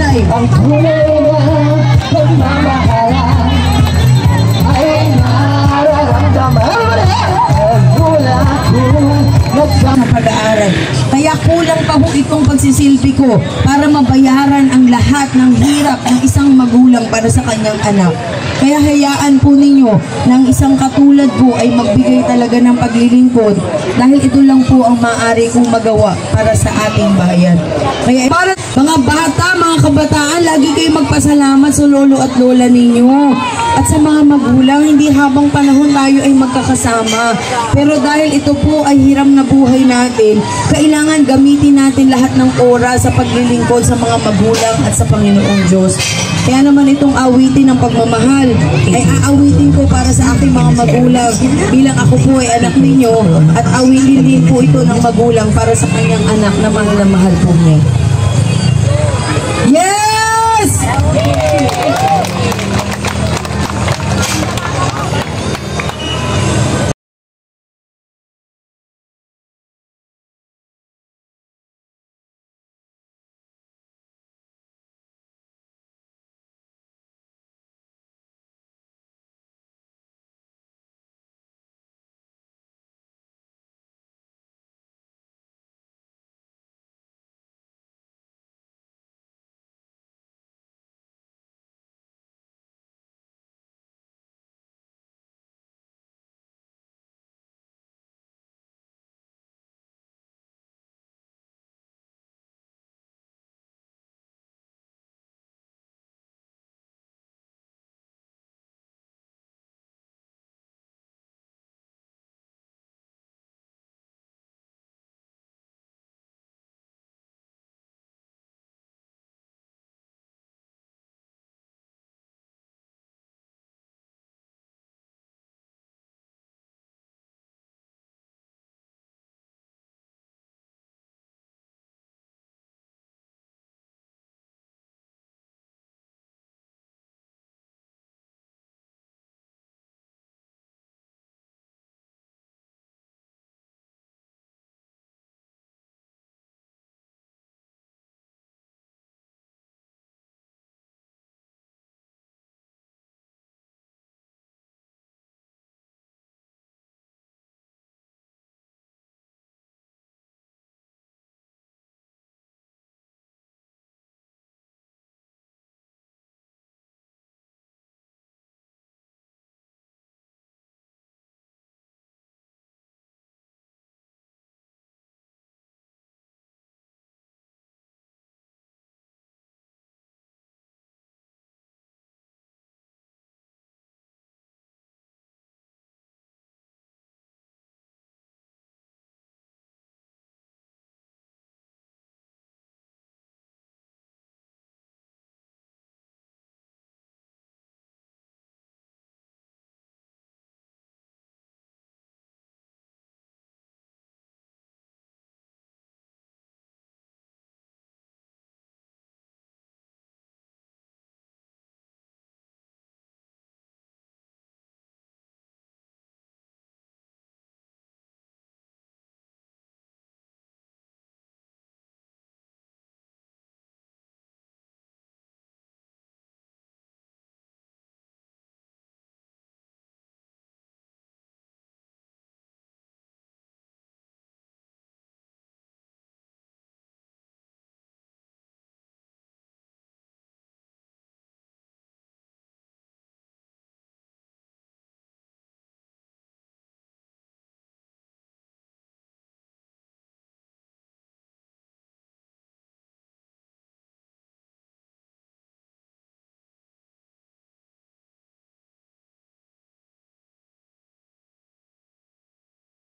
nanay. Ang tunay na pagmamahalan ay nararamdaman mula kung nagsama pag-aaral. Kaya kulang pa ho itong pagsisilbi ko para mabayaran ang lahat ng hirap ng isang magulang para sa kanyang anak. Kaya hayaan po ninyo na ang isang katulad ko ay magbigay talaga ng paglilingkod dahil ito lang po ang maaari kong magawa para sa ating bayan. Kaya para mga bata, mga kabataan, lagi kayo magpasalamat sa lolo at lola ninyo. At sa mga magulang, hindi habang panahon tayo ay magkakasama. Pero dahil ito po ay hiram na buhay natin, kailangan gamitin natin lahat ng oras sa paglilingkod sa mga magulang at sa Panginoong Diyos. Kaya naman itong awitin ng pagmamahal ay aawitin ko para sa aking mga magulang bilang ako po ay anak ninyo, at awitin din po ito ng magulang para sa kanyang anak na mahal na mahal po niya. Yes!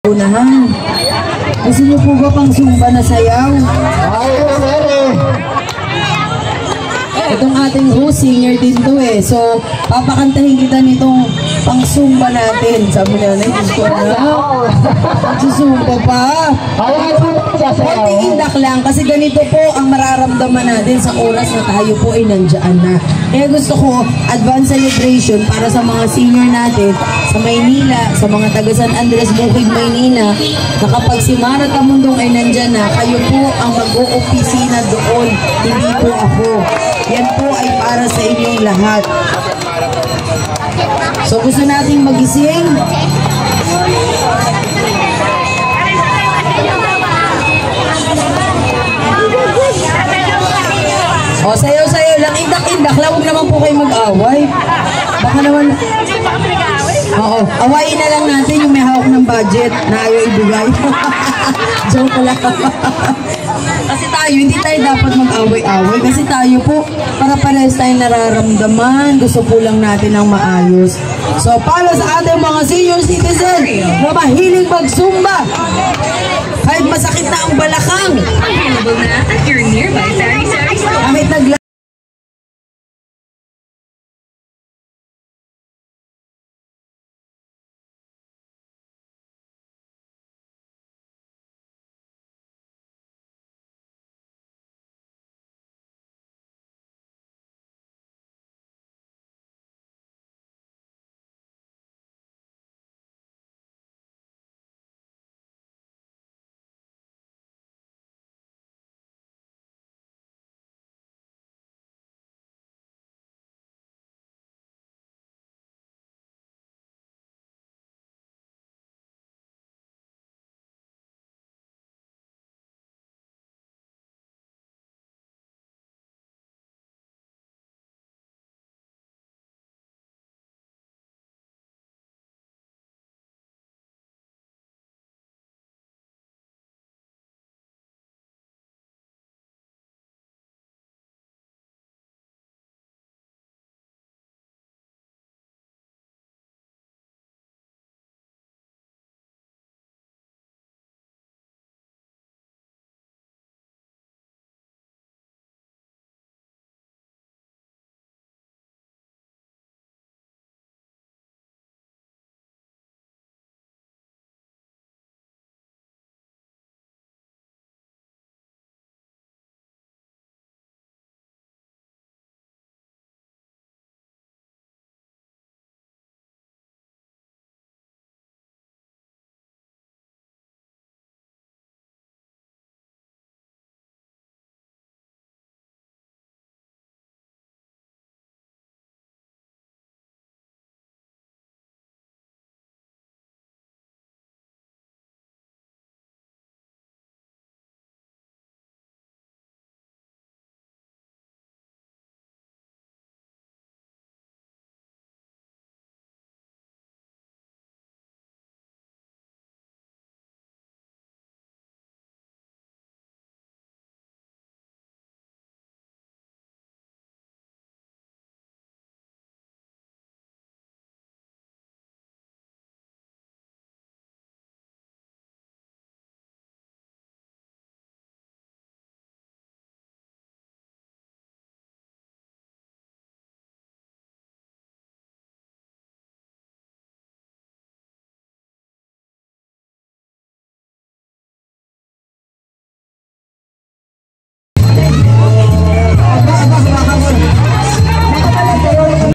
Unahan. Gusto niyo po ba pang sumba na sayaw? Itong ating host singer din to eh. So, papakantahin kita nitong pang sumba natin. Sabi na na, gusto na. Susumba pa. Konting indak lang. Kasi ganito po ang mararamdaman natin sa oras na tayo po ay nandiyan na. Kaya gusto ko, advance celebration para sa mga senior natin sa Maynila, sa mga taga San Andres, Bukid, Maynila, na kapag si Mara Tamundong ay nandyan na, kayo po ang mag-o-opisina doon, hindi po ako. Yan po ay para sa inyong lahat. So gusto nating magising? O, sayo-sayo lang. Indak-indak lang. Huwag naman po kayo mag-away. Baka naman... Oo. Awayin na lang natin yung may hawak ng budget na ayaw ibigay. Joke lang. Kasi tayo, hindi tayo dapat mag-away-away. Kasi tayo po, para parehas tayong nararamdaman. Gusto po lang natin ng maayos. So, para sa ating mga senior citizen na mahilig mag-zumba, kahit masakit na ang balakang, Available na at your nearby sari-sari